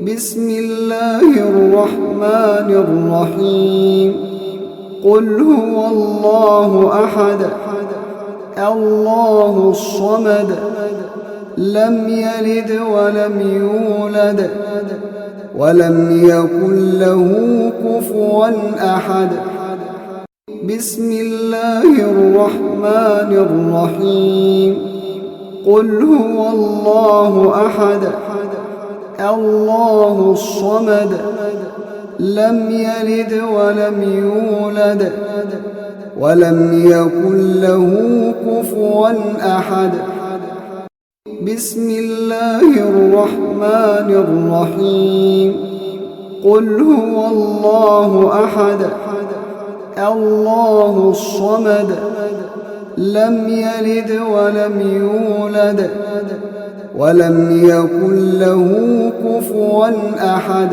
بسم الله الرحمن الرحيم قل هو الله أحد الله الصمد لم يلد ولم يولد ولم يكن له كفوا أحد بسم الله الرحمن الرحيم قل هو الله أحد الله الصمد لم يلد ولم يولد ولم يكن له كفوا أحد بسم الله الرحمن الرحيم قل هو الله أحد الله الصمد لم يلد ولم يولد ولم يكن له كفوا أحد